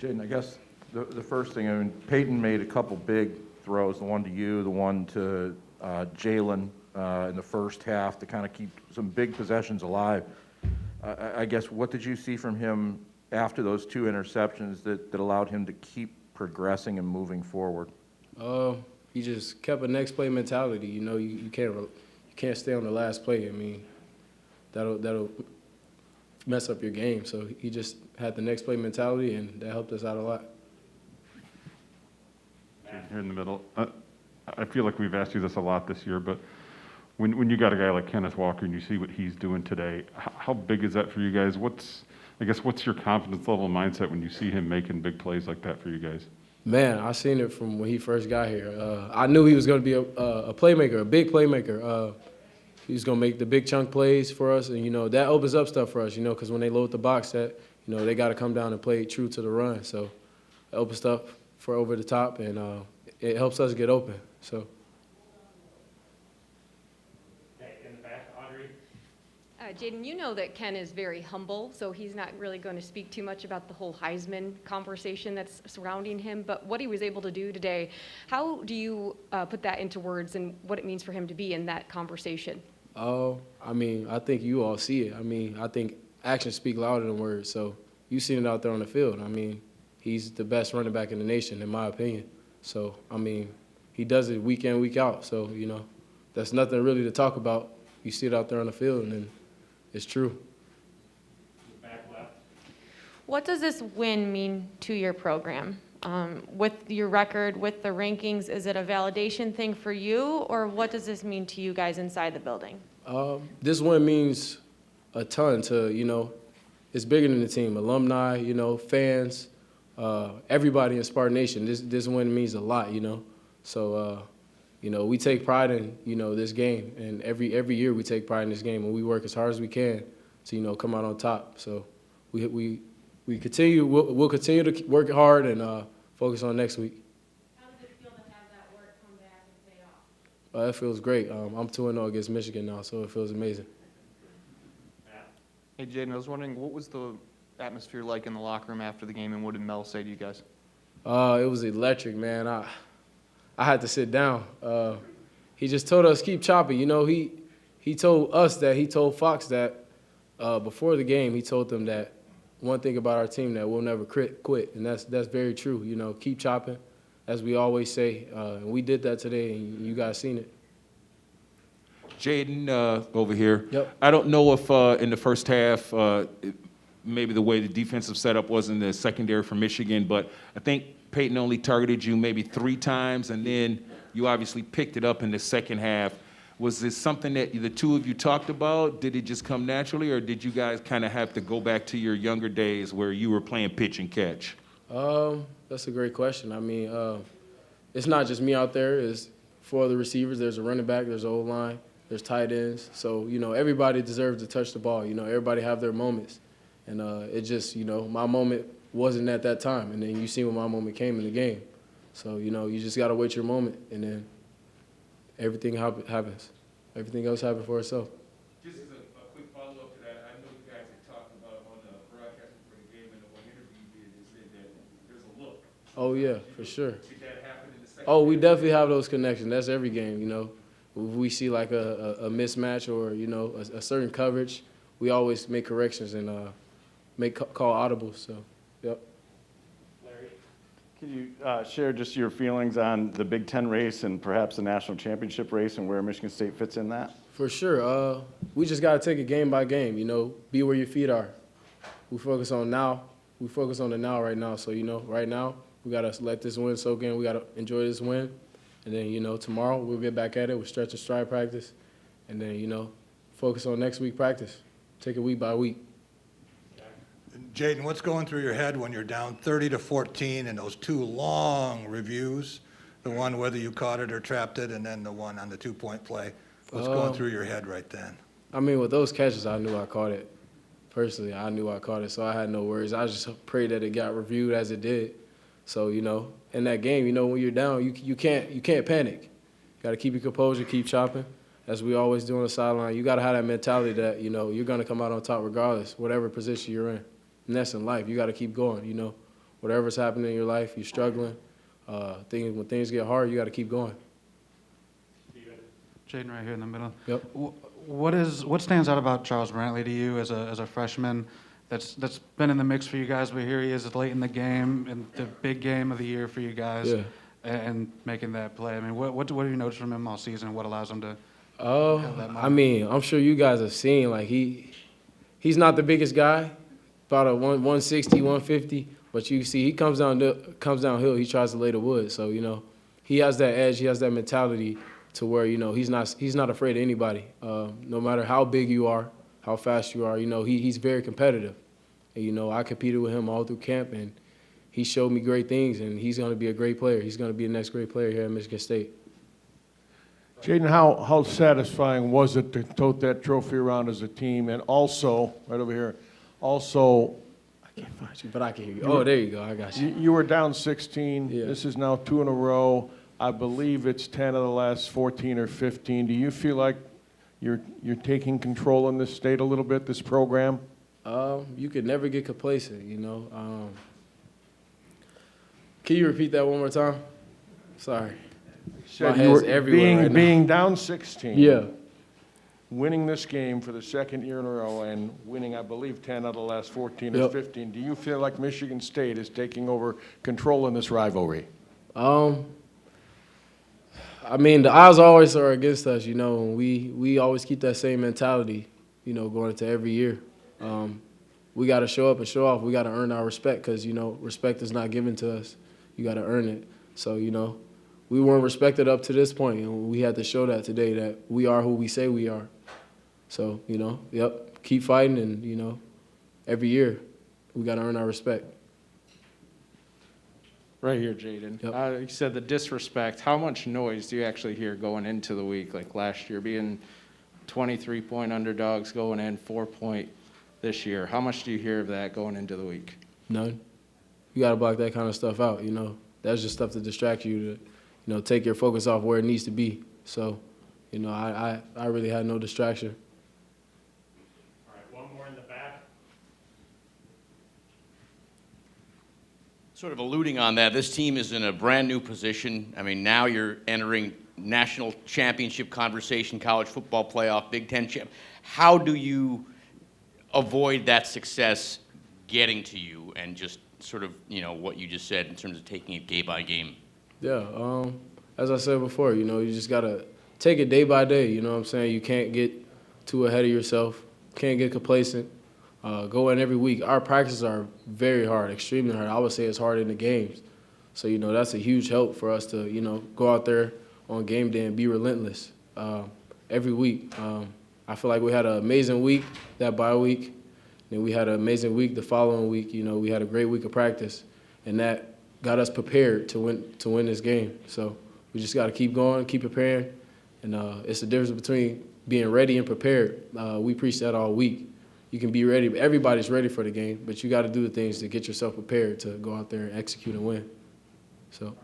Jayden, I guess the first thing, I mean, Peyton made a couple big throws, the one to you, the one to Jaylen in the first half to kind of keep some big possessions alive. I guess, what did you see from him after those two interceptions that allowed him to keep progressing and moving forward? He just kept a next play mentality. You know, you can't stay on the last play. I mean, that'll mess up your game. So he just had the next play mentality, and that helped us out a lot. Here in the middle, I feel like we've asked you this a lot this year, but when you got a guy like Kenneth Walker and you see what he's doing today, how big is that for you guys? What's your confidence level and mindset when you see him making big plays like that for you guys? Man, I seen it from when he first got here. I knew he was going to be a playmaker, a big playmaker. He was going to make the big chunk plays for us, and, you know, that opens up stuff for us, you know, because when they load the box set, you know, they got to come down and play true to the run. So it opens stuff for over the top, and it helps us get open. So. In the back, Audrey. Jayden, you know that Ken is very humble, so he's not really going to speak too much about the whole Heisman conversation that's surrounding him. But what he was able to do today, how do you put that into words and what it means for him to be in that conversation? I mean, I think you all see it. I mean, I think actions speak louder than words. So you've seen it out there on the field. I mean, he's the best running back in the nation, in my opinion. So, I mean, he does it week in, week out. So, you know, that's nothing really to talk about. You see it out there on the field, and it's true. Back left. What does this win mean to your program? With your record, with the rankings, is it a validation thing for you, or what does this mean to you guys inside the building? This win means a ton to, you know, it's bigger than the team. Alumni, you know, fans, everybody in Spartan Nation. This win means a lot, you know. So, you know, we take pride in, you know, this game, and every year we take pride in this game, and we work as hard as we can to, you know, come out on top. So we continue. We'll continue to work hard and focus on next week. How does it feel to have that work come back and pay off? It feels great. I'm 2-0 against Michigan now, so it feels amazing. Hey, Jayden, I was wondering, what was the atmosphere like in the locker room after the game, and what did Mel say to you guys? It was electric, man. I had to sit down. He just told us keep chopping. You know, he told us that, he told Fox that before the game, he told them that one thing about our team, that we'll never quit, and that's very true. You know, keep chopping, as we always say, and we did that today, and you guys seen it. Jayden, over here. Yep. I don't know if in the first half, maybe the way the defensive setup was in the secondary for Michigan, but I think Peyton only targeted you maybe 3 times, and then you obviously picked it up in the second half. Was this something that the two of you talked about? Did it just come naturally, or did you guys kind of have to go back to your younger days where you were playing pitch and catch? That's a great question. I mean, it's not just me out there. It's 4 other receivers. There's a running back. There's an O-line. There's tight ends. So, you know, everybody deserves to touch the ball. You know, everybody have their moments. And it just, you know, my moment wasn't at that time. And then you see when my moment came in the game. So, you know, you just got to wait your moment, and then everything happens. Everything else happens for itself. Just as a quick follow-up to that, I know you guys had talked about on the broadcast before the game, and the one interview you did, they said that there's a look. Oh, yeah, for sure. Did that happen in the second Oh, we half? definitely have those connections. That's every game, you know. If we see like a mismatch or, you know, a certain coverage, we always make corrections and call audibles. So, yep. Larry. Can you share just your feelings on the Big Ten race and perhaps the national championship race and where Michigan State fits in that? For sure. We just got to take it game by game, you know, be where your feet are. We focus on now. We focus on the now right now. So, you know, right now, we got to let this win soak in. We got to enjoy this win. And then, you know, tomorrow we'll get back at it with stretch and stride practice. And then, you know, focus on next week practice. Take it week by week. Jayden, what's going through your head when you're down 30-14 in those 2 long reviews? The one whether you caught it or trapped it, and then the one on the 2-point play. What's going through your head right then? I mean, with those catches, I knew I caught it. Personally, I knew I caught it, so I had no worries. I just prayed that it got reviewed as it did. So, you know, in that game, you know, when you're down, you can't panic. You got to keep your composure, keep chopping, as we always do on the sideline. You got to have that mentality that, you know, you're going to come out on top regardless, whatever position you're in. And that's in life. You got to keep going, you know. whatever's happening in your life, you're struggling, when things get hard, you got to keep going. Jayden right here in the middle. Yep. What stands out about Charles Brantley to you as a freshman that's been in the mix for you guys, but here he is late in the game, in the big game of the year for you guys, Yeah. and making that play? I mean, what have you noticed from him all season? What allows him to have that I moment? mean, I'm sure you guys have seen, like, he's not the biggest guy, about a 160, 150, but you see he comes downhill, he tries to lay the wood. So, you know, he has that edge, he has that mentality to where, you know, he's not afraid of anybody. No matter how big you are, how fast you are, you know, he's very competitive. And, you know, I competed with him all through camp, and he showed me great things, and he's going to be a great player. He's going to be the next great player here at Michigan State. Jayden, how satisfying was it to tote that trophy around as a team? And also, right over here, also, I can't find you, but I can hear you. Oh, there you go. I got you. you were down 16. Yeah. This is now 2 in a row. I believe it's 10 of the last 14 or 15. Do you feel like you're taking control in this state a little bit, this program? You could never get complacent, you know. Can you repeat that one more time? Sorry. Said My you head's were everywhere right now. being down 16. Yeah. Winning this game for the second year in a row and winning, I believe, 10 out of the last 14 or Yep. 15. Do you feel like Michigan State is taking over control in this rivalry? I mean, the odds always are against us, you know, and we always keep that same mentality, you know, going into every year. We got to show up and show off. We got to earn our respect because, you know, respect is not given to us. You got to earn it. So, you know, we weren't respected up to this point, and we had to show that today, that we are who we say we are. So, you know, yep, keep fighting, and, you know, every year we got to earn our respect. Right here, Jayden. Yep. You said the disrespect. How much noise do you actually hear going into the week? Like last year, being 23-point underdogs going in, 4-point this year. How much do you hear of that going into the week? None. You got to block that kind of stuff out, you know. That's just stuff to distract you, to, you know, take your focus off where it needs to be. So, you know, I really had no distraction. All right, one more in the back. Sort of alluding on that, this team is in a brand new position. I mean, now you're entering national championship conversation, college football playoff, Big Ten champ. How do you avoid that success getting to you and just sort of, you know, what you just said in terms of taking it game by game? Yeah, as I said before, you know, you just got to take it day by day, you know what I'm saying? You can't get too ahead of yourself, can't get complacent. Go in every week. Our practices are very hard, extremely hard. I would say it's harder than the games. So, you know, that's a huge help for us to, you know, go out there on game day and be relentless every week. I feel like we had an amazing week, that bye week. Then we had an amazing week the following week. You know, we had a great week of practice, and that got us prepared to win this game. So we just got to keep going, keep preparing, and it's the difference between being ready and prepared. We preach that all week. You can be ready. Everybody's ready for the game, but you got to do the things to get yourself prepared to go out there and execute and win. So.